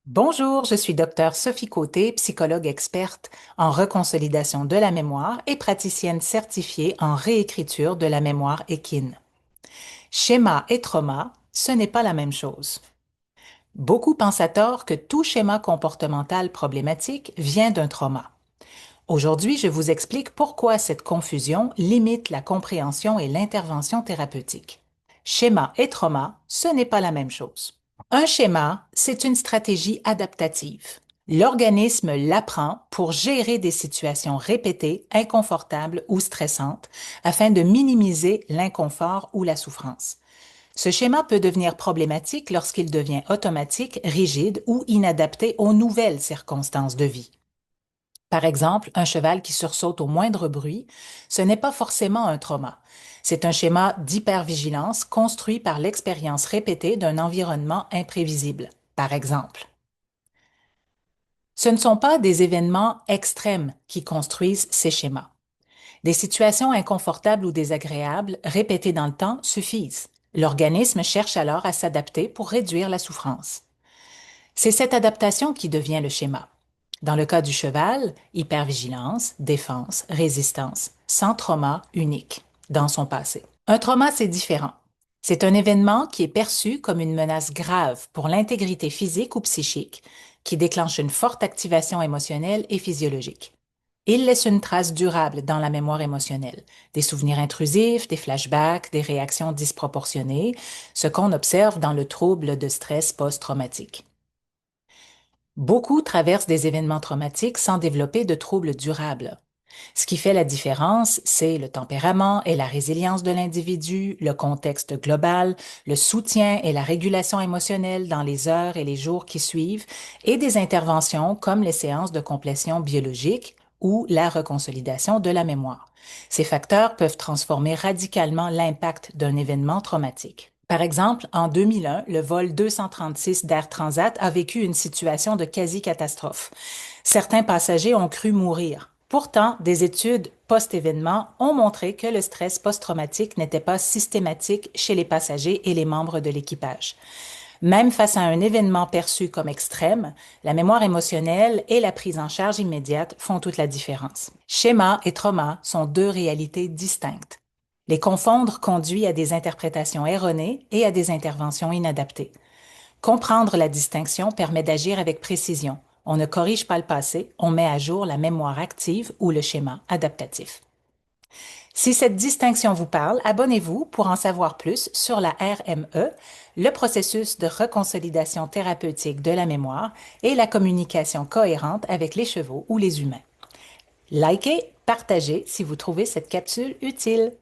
Bonjour, je suis docteur Sophie Côté, psychologue experte en reconsolidation de la mémoire et praticienne certifiée en réécriture de la mémoire équine. Schéma et trauma, ce n'est pas la même chose. Beaucoup pensent à tort que tout schéma comportemental problématique vient d'un trauma. Aujourd'hui, je vous explique pourquoi cette confusion limite la compréhension et l'intervention thérapeutique. Schéma et trauma, ce n'est pas la même chose. Un schéma, c'est une stratégie adaptative. L'organisme l'apprend pour gérer des situations répétées, inconfortables ou stressantes afin de minimiser l'inconfort ou la souffrance. Ce schéma peut devenir problématique lorsqu'il devient automatique, rigide ou inadapté aux nouvelles circonstances de vie. Par exemple, un cheval qui sursaute au moindre bruit, ce n'est pas forcément un trauma. C'est un schéma d'hypervigilance construit par l'expérience répétée d'un environnement imprévisible. Par exemple, ce ne sont pas des événements extrêmes qui construisent ces schémas. Des situations inconfortables ou désagréables répétées dans le temps suffisent. L'organisme cherche alors à s'adapter pour réduire la souffrance. C'est cette adaptation qui devient le schéma. Dans le cas du cheval, hypervigilance, défense, résistance, sans trauma unique dans son passé. Un trauma, c'est différent. C'est un événement qui est perçu comme une menace grave pour l'intégrité physique ou psychique, qui déclenche une forte activation émotionnelle et physiologique. Il laisse une trace durable dans la mémoire émotionnelle, des souvenirs intrusifs, des flashbacks, des réactions disproportionnées, ce qu'on observe dans le trouble de stress post-traumatique. Beaucoup traversent des événements traumatiques sans développer de troubles durables. Ce qui fait la différence, c'est le tempérament et la résilience de l'individu, le contexte global, le soutien et la régulation émotionnelle dans les heures et les jours qui suivent, et des interventions comme les séances de complétion biologique ou la reconsolidation de la mémoire. Ces facteurs peuvent transformer radicalement l'impact d'un événement traumatique. Par exemple, en 2001, le vol 236 d'Air Transat a vécu une situation de quasi-catastrophe. Certains passagers ont cru mourir. Pourtant, des études post-événement ont montré que le stress post-traumatique n'était pas systématique chez les passagers et les membres de l'équipage. Même face à un événement perçu comme extrême, la mémoire émotionnelle et la prise en charge immédiate font toute la différence. Schéma et trauma sont deux réalités distinctes. Les confondre conduit à des interprétations erronées et à des interventions inadaptées. Comprendre la distinction permet d'agir avec précision. On ne corrige pas le passé, on met à jour la mémoire active ou le schéma adaptatif. Si cette distinction vous parle, abonnez-vous pour en savoir plus sur la RME, le processus de reconsolidation thérapeutique de la mémoire et la communication cohérente avec les chevaux ou les humains. Likez, partagez si vous trouvez cette capsule utile.